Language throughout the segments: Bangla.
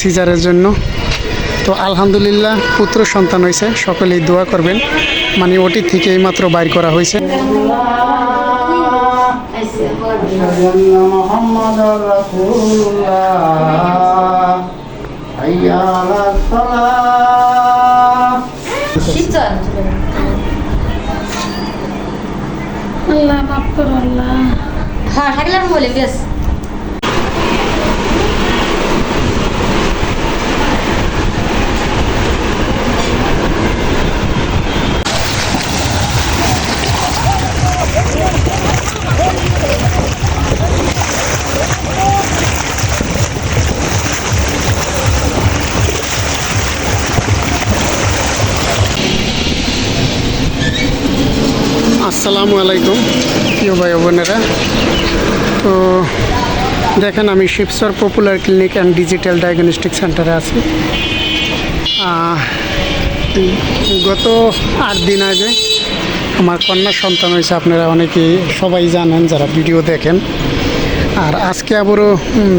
সিজারের জন্য। তো আলহামদুলিল্লাহ পুত্র সন্তান হয়েছে, সকলেই দোয়া করবেন। মানে ওটি থেকে এইমাত্র বাইর করা হয়েছে। আল্লাহ মাফ করো আল্লাহ। হ্যাঁ থাকলে আমি বলি বেশ। আসসালামু আলাইকুম প্রিয় ভাই বোনেরা। তো দেখেন আমি Shibchar popular clinic and digital diagnostic সেন্টারে আছি। গত 8 দিন আগে আমার কন্যা সন্তান হয়েছে, আপনারা অনেকেই সবাই জানেন যারা ভিডিও দেখেন। আর আজকে আবারও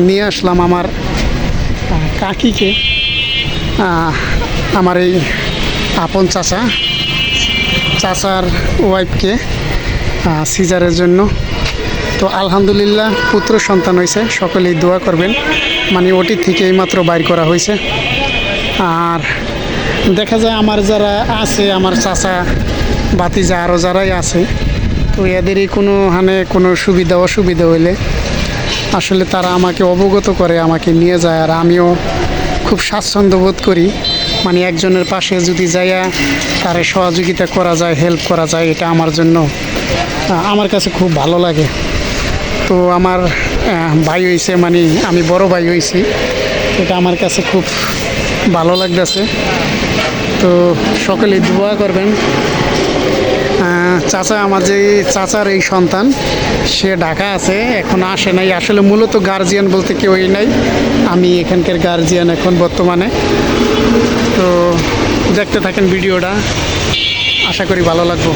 নিয়ে আসলাম আমার কাকিকে, আমার এই আপন চাচার ওয়াইফকে সিজারের জন্য। তো আলহামদুলিল্লাহ পুত্র সন্তান হয়েছে, সকলেই দোয়া করবেন। মানে ওটি থেকে এইমাত্র বাইর করা হয়েছে। আর দেখা যায় আমার যারা আছে, আমার চাচা ভাতিজা আরও যারাই আছে, তো এদেরই কোনো সুবিধা অসুবিধা হইলে আসলে তারা আমাকে অবগত করে, আমাকে নিয়ে যায়। আর আমিও খুব স্বাচ্ছন্দ্য বোধ করি, মানে একজনের পাশে যদি যাইয়া তার সহযোগিতা করা যায়, হেল্প করা যায়, এটা আমার জন্য আমার কাছে খুব ভালো লাগে। তো আমার ভাই হয়েছে, মানে আমি বড় ভাই হয়েছি, এটা আমার কাছে খুব ভালো লাগতেছে। তো সকলেই দোয়া করবেন। চাচা, আমার যে চাচার এই সন্তান, সে ঢাকা আছে, এখন আসে নাই। আসলে মূলত গার্জিয়ান বলতে কেউই নাই, আমি এখানকার গার্জিয়ান এখন বর্তমানে। তো দেখতে থাকেন ভিডিওটা, আশা করি ভালো লাগবে।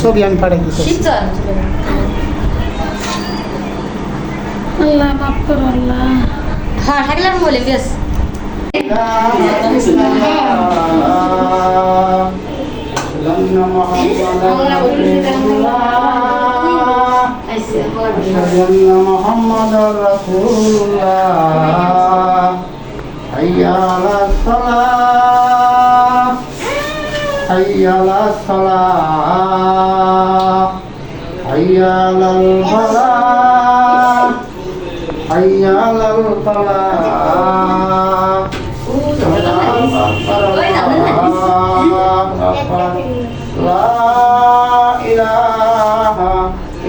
ছবি আমি পাঠাই দিচ্ছি। আল্লাহ মাফ করো আল্লাহ। হ্যাঁ থাকলে আমি বলি বেশ। حي على الصلاة حي على الفلاح حي على الفلاح لا إله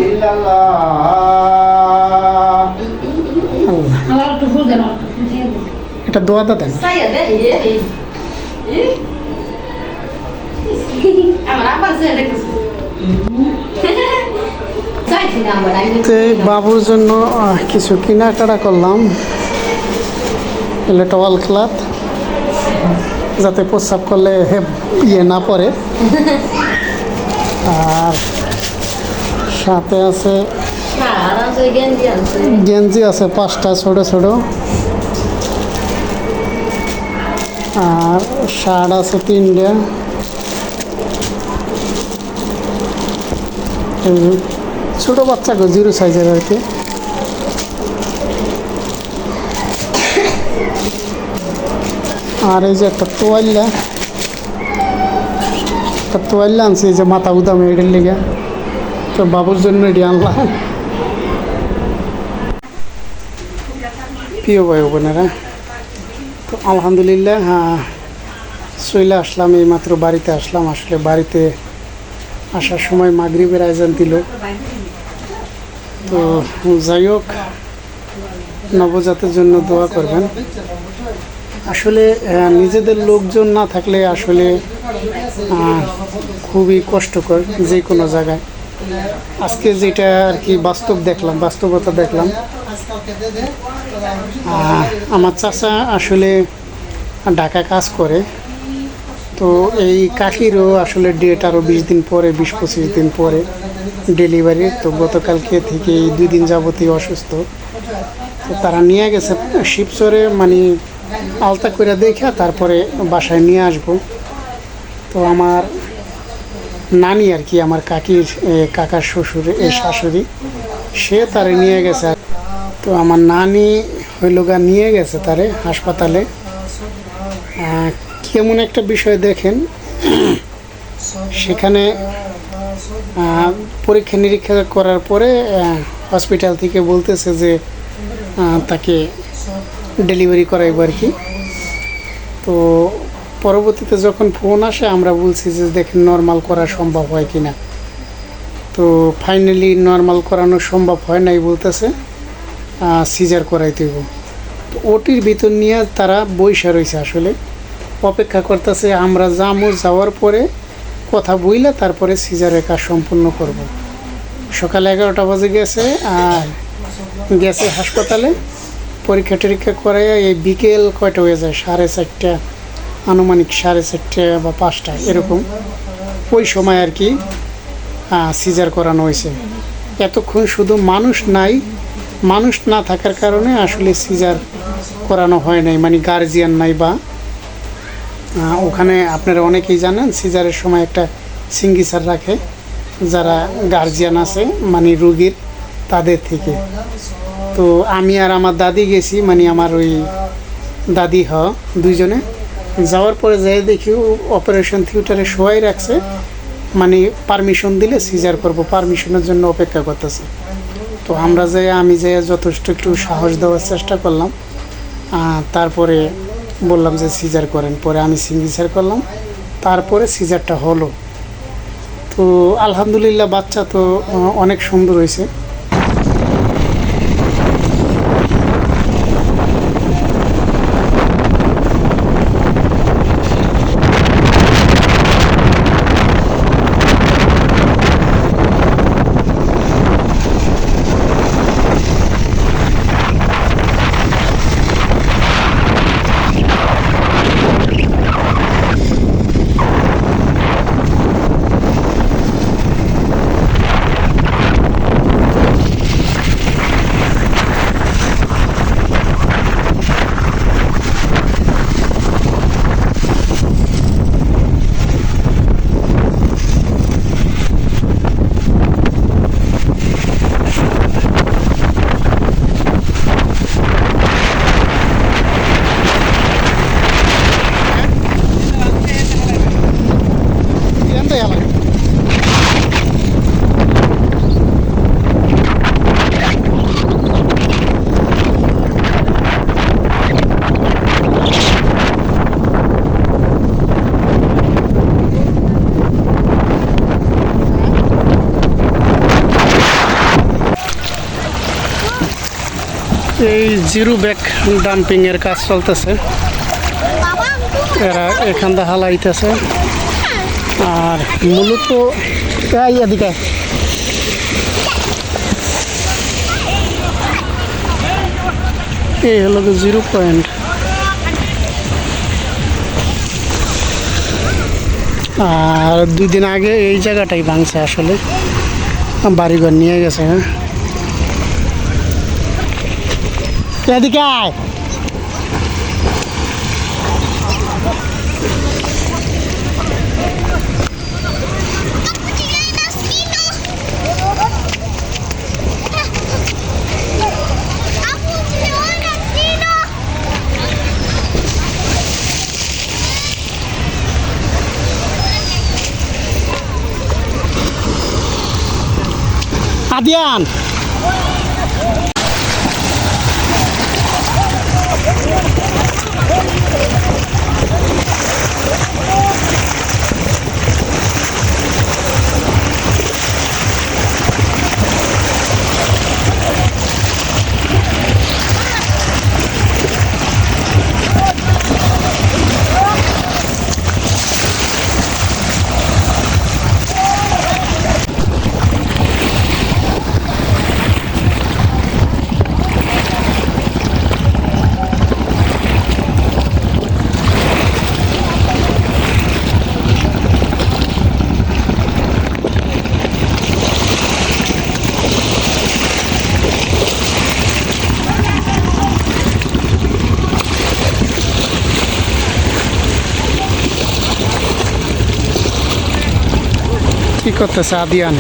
إلا الله। এটা দোয়াটা দেন। বাবুর জন্য কিছু কেনাকাটা করলাম। টাওয়াল ক্লথ, যাতে প্রস্রাব করলে না পড়ে। আর সাথে আছে গেঞ্জি আছে 5টা ছোট ছোট, আর শার্ট আছে 3টা। ছোটো বাচ্চাকে 0 সাইজের আর কি। আর এই যে একটা তোয়াল্লা আনছি, এই যে মাথা উদামে এটার লেগে, তো বাবুর জন্য এটি আনলাম। প্রিয় ভাই বোনেরা, তো আলহামদুলিল্লাহ চলে আসলাম, এইমাত্র বাড়িতে আসলাম। আসলে বাড়িতে আসার সময় মাগরিবের আয়োজন দিল। তো যাই হোক, নবজাতের জন্য দোয়া করবেন। আসলে নিজেদের লোকজন না থাকলে আসলে খুবই কষ্টকর যে কোনো জায়গায়। আজকে যেটা আর কি বাস্তবতা দেখলাম, আমার চাচা আসলে ঢাকা কাজ করে। তো এই কাকিরও আসলে ডেট আরও 20 দিন পরে, 20-25 দিন পরে ডেলিভারি। তো গতকালকে থেকে এই 2 দিন যাবতীয় অসুস্থ। তো তারা নিয়ে গেছে শিবচরে, মানে আলতা করে দেখা তারপরে বাসায় নিয়ে আসবো। তো আমার নানি আর কি, আমার কাকার শাশুড়ি, সে তারে নিয়ে গেছে। তো আমার নানি নিয়ে গেছে তারে হাসপাতালে। কেমন একটা বিষয় দেখেন, সেখানে পরীক্ষা নিরীক্ষা করার পরে হসপিটাল থেকে বলতেছে যে তাকে ডেলিভারি করাইব আর কি। তো পরবর্তীতে যখন ফোন আসে, আমরা বলছি যে দেখেন নর্মাল করা সম্ভব হয় কি না। তো ফাইনালি নর্মাল করানো সম্ভব হয় নাই, বলতেছে সিজার করাইতে হইব। তো ওটির ভিতর নিয়ে তারা বইসা রয়েছে, আসলে অপেক্ষা করতেছে আমরা যাওয়ার পরে কথা বইলে তারপরে সিজারের কাজ সম্পূর্ণ করব। সকাল 11টা বাজে গেছে, আর গেছে হাসপাতালে পরীক্ষা টরীক্ষা করাইয়া এই বিকেল কয়টা হয়ে যায়, 4:30, আনুমানিক 4:30 বা 5টা এরকম, ওই সময় আর কি সিজার করানো হয়েছে। এতক্ষণ শুধু মানুষ না থাকার কারণে আসলে সিজার করানো হয় নাই, মানে গার্জিয়ান নাই। বা ওখানে আপনারা অনেকেই জানেন সিজারের সময় একটা সিগনেচার রাখে যারা গার্জিয়ান আছে, মানে রোগীর, তাদের থেকে। তো আমি আর আমার দাদি গেছি, মানে আমার ওই দাদি দুইজনে। যাওয়ার পরে যাই দেখি অপারেশন থিয়েটারে শোয়াই রাখছে, মানে পারমিশন দিলে সিজার করব, পারমিশনের জন্য অপেক্ষা করতেছে। তো আমি যাই যথেষ্ট একটু সাহস দেওয়ার চেষ্টা করলাম। তারপরে বললাম যে সিজার করেন। পরে আমি সিগনেচার করলাম, তারপরে সিজারটা হলো। তো আলহামদুলিল্লাহ, বাচ্চা তো অনেক সুন্দর হয়েছে। এই জিরো ব্যাগ ডাম্পিংয়ের কাজ চলতেছে, এরা এখান থেকে হালাইতেছে। আর মূলত এদিকে এই হলো 0 পয়েন্ট। আর 2 দিন আগে এই জায়গাটাই ভাঙছে, আসলে বাড়িঘর নিয়ে গেছে। হ্যাঁ, এদিকে আয়। আদিয়ান, করতেছে আদিয়ান?